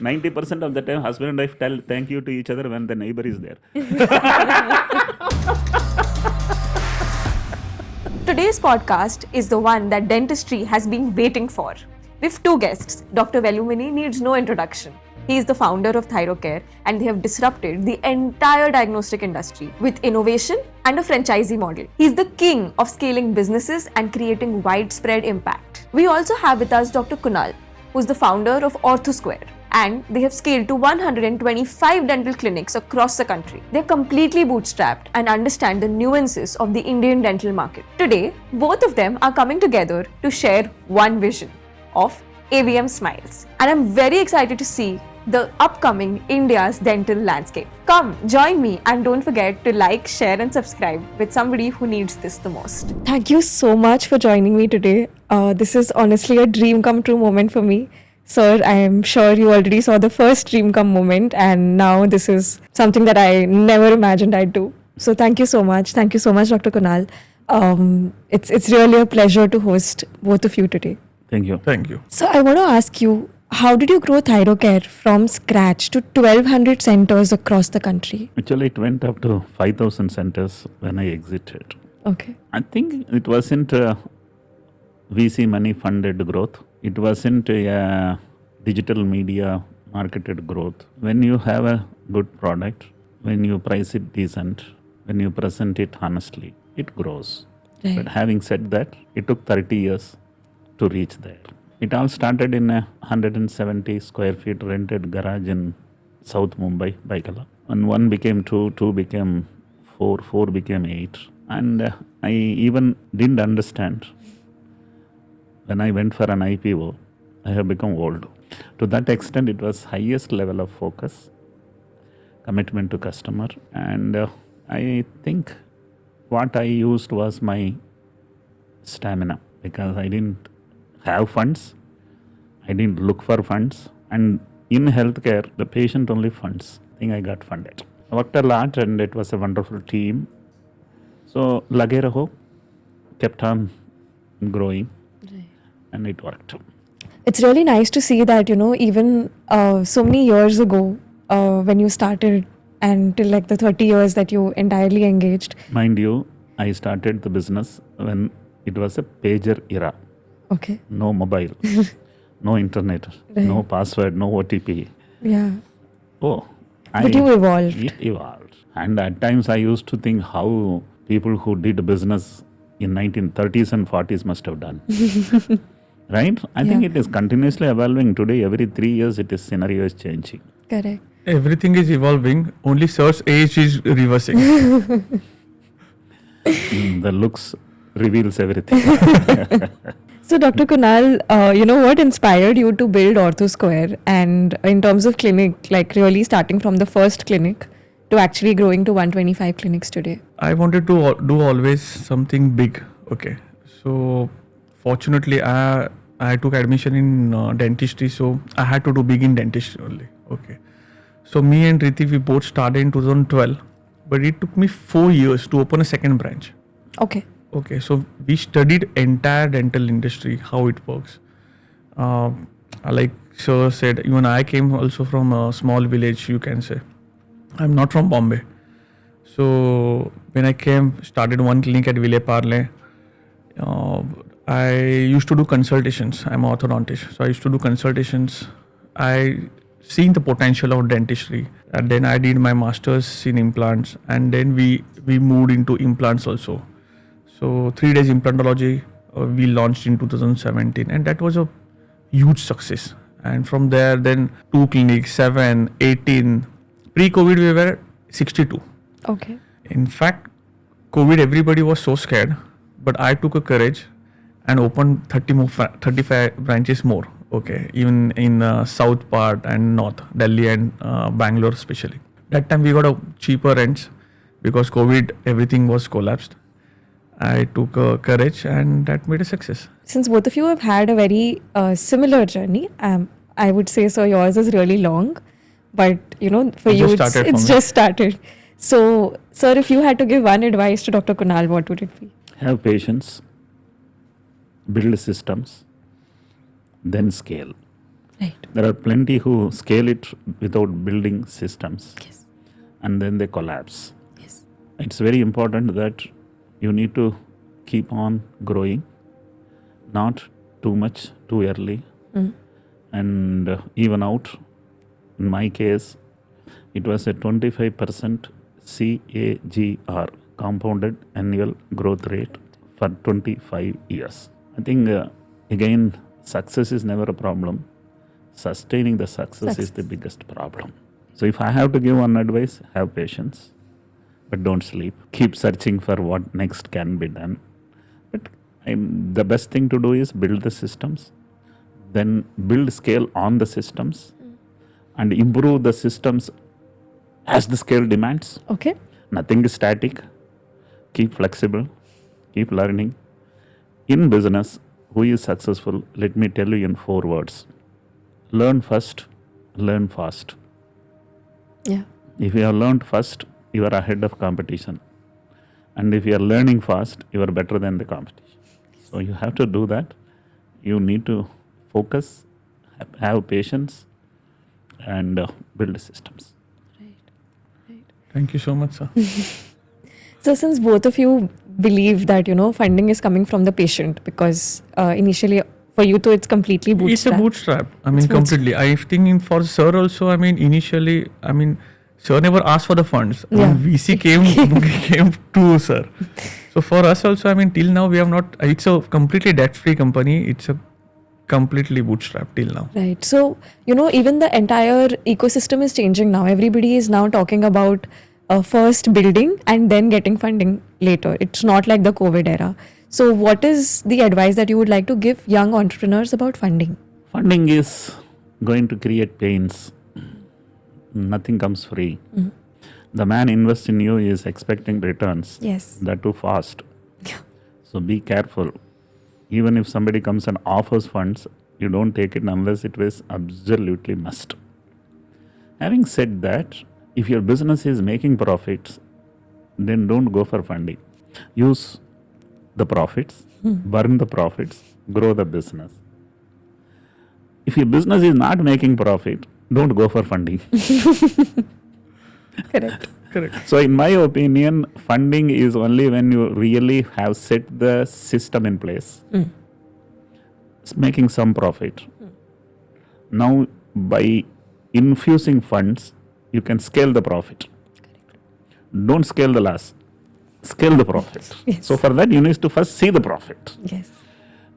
90% of the time, husband and wife tell thank you to each other when the neighbor is there. Today's podcast is the one that dentistry has been waiting for. With two guests. Dr. Velumani needs no introduction. He is the founder of ThyroCare and they have disrupted the entire diagnostic industry with innovation and a franchisee model. He is the king of scaling businesses and creating widespread impact. We also have with us Dr. Kunal, who is the founder of OrthoSquare, and they have scaled to 125 dental clinics across the country. They're completely bootstrapped and understand the nuances of the Indian dental market. Today, both of them are coming together to share one vision of AVM Smiles. And I'm very excited to see the upcoming India's dental landscape. Come, join me and don't forget to like, share and subscribe with somebody who needs this the most. Thank you so much for joining me today. This is honestly a dream come true moment for me. Sir, I am sure you already saw the first dream come moment and now this is something that I never imagined I'd do. So thank you so much. Thank you so much, Dr. Kunal. It's really a pleasure to host both of you today. Thank you. Thank you. So I want to ask you, how did you grow ThyroCare from scratch to 1,200 centers across the country? Actually, it went up to 5,000 centers when I exited. Okay. I think it wasn't VC money funded growth. It wasn't a digital media marketed growth. When you have a good product, when you price it decent, when you present it honestly, it grows. Right. But having said that, it took 30 years to reach there. It all started in a 170 square feet rented garage in South Mumbai, Baikala. And one became two, two became four, four became eight. And I even didn't understand. When I went for an IPO, I have become old. To that extent, it was highest level of focus, commitment to customer. And I think what I used was my stamina because I didn't have funds. I didn't look for funds. And in healthcare, the patient only funds. I think I got funded. I worked a lot and it was a wonderful team. So, lage raho, kept on growing. And it worked. It's really nice to see that, even so many years ago, when you started and till like the 30 years that you entirely engaged. Mind you, I started the business when it was a pager era. Okay. No mobile, no internet, Right. no password, no OTP. Yeah. Oh, But you evolved. It evolved. And at times I used to think how people who did business in 1930s and 40s must have done. Right? I think it is continuously evolving. Today, every 3 years, scenario is changing. Correct. Everything is evolving. Only search age is reversing. The looks reveals everything. So, Dr. Kunal, what inspired you to build OrthoSquare? And in terms of clinic, like really starting from the first clinic to actually growing to 125 clinics today? I wanted to do always something big. Okay. So, fortunately, I took admission in dentistry. So, I had to do big in dentistry only. Okay. So, me and Riti, we both started in 2012. But it took me 4 years to open a second branch. Okay. Okay, so we studied entire dental industry, how it works. Like Sir said, even I came also from a small village, you can say. I'm not from Bombay. So when I came, started one clinic at Ville Parle. I used to do consultations. I'm an orthodontist. So I used to do consultations. I seen the potential of dentistry. And then I did my master's in implants. And then we moved into implants also. So 3 days implantology we launched in 2017 and that was a huge success. And from there then 2 clinics, 7, 18. Pre-COVID we were 62. Okay. In fact, COVID everybody was so scared, but I took a courage and opened 35 branches more. Okay, even in south part and north, Delhi and Bangalore especially. That time we got a cheaper rents because COVID everything was collapsed. I took courage and that made a success. Since both of you have had a very similar journey, I would say so yours is really long, but for you it's just started. So, sir, if you had to give one advice to Dr. Kunal, what would it be? Have patience, build systems, then scale. Right. There are plenty who scale it without building systems Yes. and then they collapse. Yes. It's very important that you need to keep on growing, not too much too early, and even out. In my case, it was a 25% CAGR, compounded annual growth rate, for 25 years. I think, again, success is never a problem. Sustaining the success is the biggest problem. So, if I have to give one advice, have patience, but don't sleep. Keep searching for what next can be done. But the best thing to do is build the systems, then build scale on the systems, and improve the systems as the scale demands. Okay. Nothing is static. Keep flexible, keep learning. In business, who is successful? Let me tell you in 4 words: learn first, learn fast. Yeah. If you have learned fast, you are ahead of competition. And if you are learning fast, you are better than the competition. So you have to do that. You need to focus, have patience, and build systems. Thank you so much, sir. So since both of you believe that, funding is coming from the patient, because initially for you too it's completely bootstrapped. It's a bootstrap. I mean, It's bootstrap. completely. I think for sir also, I mean, initially, I mean, sir never asked for the funds. Yeah. When VC came to sir. So for us also, I mean, till now we have not, it's a completely debt-free company. It's a completely bootstrap till now. Right. So, even the entire ecosystem is changing now. Everybody is now talking about first building and then getting funding later. It's not like the COVID era. So, what is the advice that you would like to give young entrepreneurs about funding? Funding is going to create pains. Nothing comes free. The man invests in you is expecting returns. Yes. That too fast. Yeah. So be careful. Even if somebody comes and offers funds, you don't take it unless it was absolutely must. Having said that, if your business is making profits, then don't go for funding. Use the profits, burn the profits, grow the business. If your business is not making profit, don't go for funding. Correct. Correct. So, in my opinion, funding is only when you really have set the system in place. It's making some profit. Now, by infusing funds, you can scale the profit. Don't scale the loss, scale the profit. Yes. So, for that, you need to first see the profit. Yes.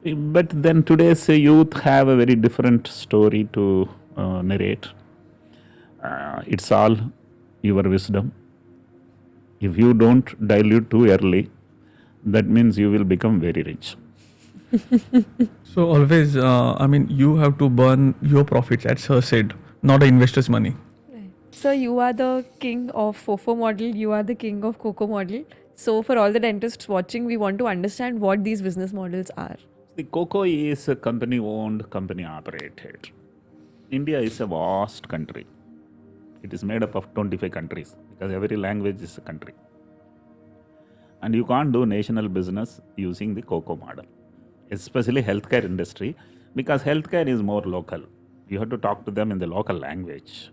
But then today's youth have a very different story to narrate. It's all your wisdom. If you don't dilute too early, that means you will become very rich. So always, I mean, you have to burn your profits, as sir said, not the investor's money. Right. So you are the king of FOFO model, you are the king of COCO model. So for all the dentists watching, we want to understand what these business models are. The COCO is a company owned, company operated. India is a vast country. It is made up of 25 countries because every language is a country. And you can't do national business using the COCO model, especially healthcare industry, because healthcare is more local. You have to talk to them in the local language.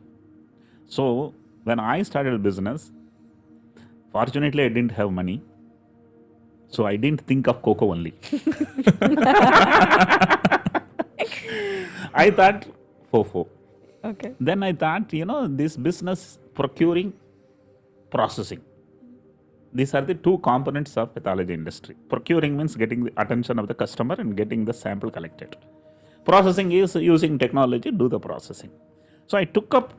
So when I started business, fortunately I didn't have money. So I didn't think of COCO only. I thought FOFO. Okay. Then I thought, this business procuring, processing. These are the two components of pathology industry. Procuring means getting the attention of the customer and getting the sample collected. Processing is using technology, do the processing. So I took up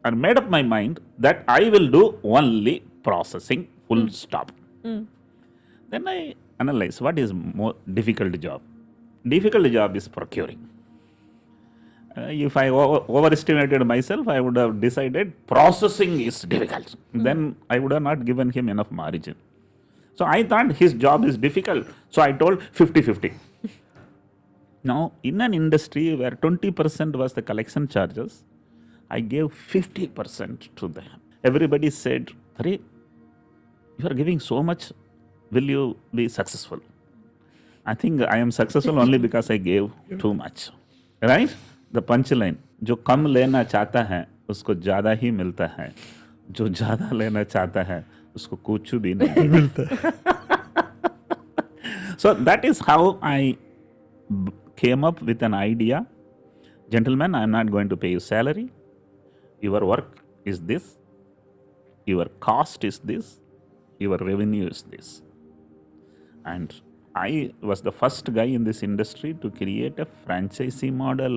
and made up my mind that I will do only processing, full stop. Then I analyze what is more difficult job. Difficult job is procuring. If I overestimated myself, I would have decided processing is difficult. Then I would have not given him enough margin. So I thought his job is difficult. So I told 50-50. Now, in an industry where 20% was the collection charges, I gave 50% to them. Everybody said, "Hare, you are giving so much. Will you be successful?" I think I am successful only because I gave too much. Right? The punch line, जो कम लेना चाहता है उसको ज़्यादा ही मिलता है, जो ज़्यादा लेना चाहता है उसको कुछ भी नहीं मिलता. So that is how I came up with an idea. Gentlemen, I am not going to pay you salary. Your work is this. Your cost is this. Your revenue is this. And I was the first guy in this industry to create a franchisee model.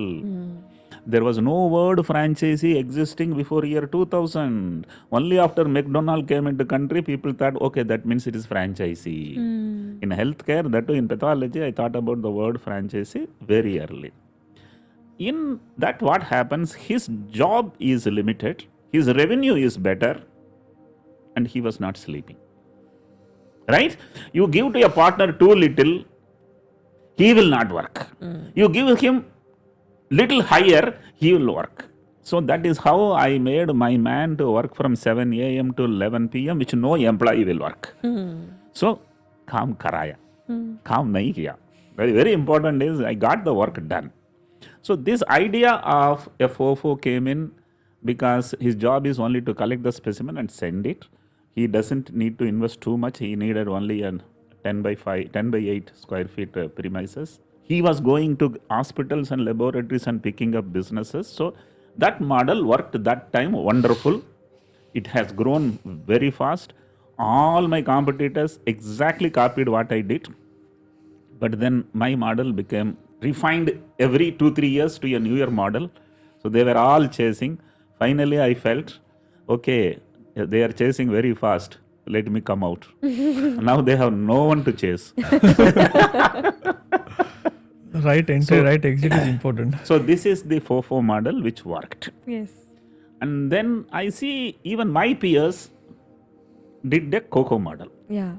There was no word franchisee existing before year 2000. Only after McDonald came into country, people thought, okay, that means it is franchisee. In healthcare, that too in pathology, I thought about the word franchisee very early. In that, what happens, his job is limited, his revenue is better, and he was not sleeping. Right? You give to a partner too little, he will not work. You give him little higher, he will work. So that is how I made my man to work from 7 a.m. to 11 p.m., which no employee will work. So, काम कराया, काम नहीं किया. Very, very important is I got the work done. So this idea of a FOFO came in because his job is only to collect the specimen and send it. He doesn't need to invest too much. He needed only a 10 by 8 square feet premises. He was going to hospitals and laboratories and picking up businesses. So that model worked that time wonderful. It has grown very fast. All my competitors exactly copied what I did. But then my model became refined every 2-3 years to a newer model. So they were all chasing. Finally, I felt, okay, they are chasing very fast. Let me come out. Now they have no one to chase. Right entry, right exit is important. So this is the FOFO model which worked. Yes. And then I see even my peers did the COCO model. Yeah.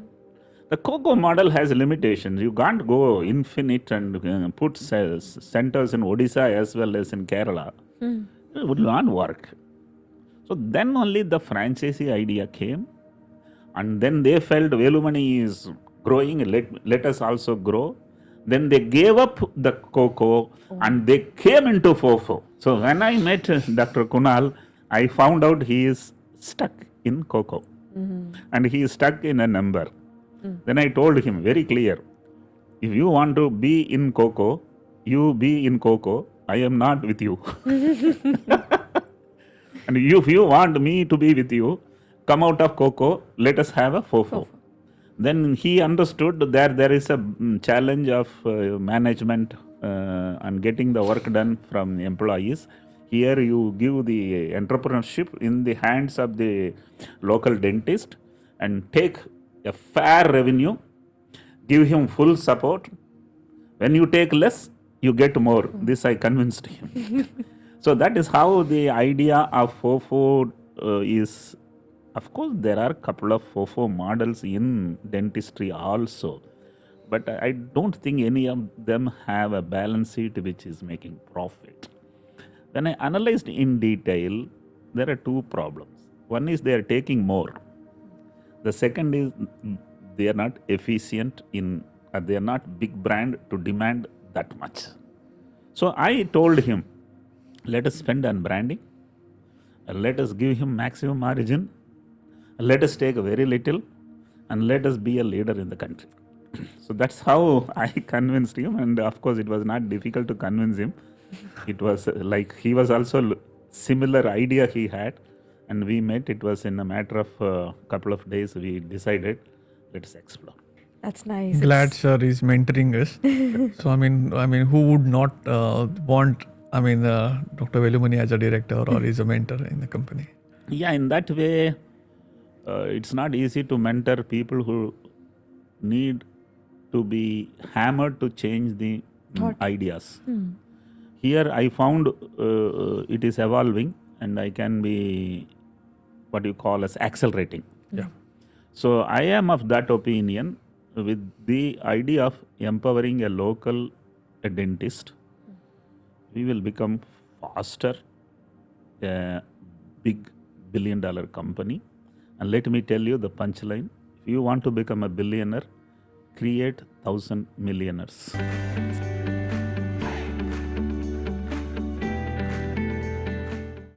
The COCO model has limitations. You can't go infinite and put centers in Odisha as well as in Kerala. It would not work. So then only the franchisee idea came. And then they felt Velumani is growing, let us also grow. Then they gave up the COCO and they came into FOFO. So when I met Dr. Kunal, I found out he is stuck in COCO. And he is stuck in a number. Then I told him very clear, if you want to be in COCO, you be in COCO. I am not with you. And if you want me to be with you, come out of COCO, let us have a FOFO. Then he understood that there is a challenge of management and getting the work done from the employees. Here you give the entrepreneurship in the hands of the local dentist and take a fair revenue, give him full support. When you take less, you get more. This I convinced him. So that is how the idea of FOFO is. Of course, there are a couple of FOFO models in dentistry also, but I don't think any of them have a balance sheet which is making profit. When I analyzed in detail, there are two problems. One is they are taking more. The second is they are not efficient in, they are not big brand to demand that much. So I told him, let us spend on branding, let us give him maximum margin, let us take very little, and let us be a leader in the country. So that's how I convinced him, and of course it was not difficult to convince him. It was like he was also similar idea he had, and we met. It was in a matter of a couple of days we decided, let's explore. That's nice. Glad sir is mentoring us. So I mean, who would not want Dr. Velumani as a director or is a mentor in the company? Yeah, in that way, it's not easy to mentor people who need to be hammered to change the ideas. Here I found it is evolving and I can be what you call as accelerating. Yeah. So I am of that opinion with the idea of empowering a local dentist. We will become faster, a big billion-dollar company. And let me tell you the punchline. If you want to become a billionaire, create 1,000 millionaires.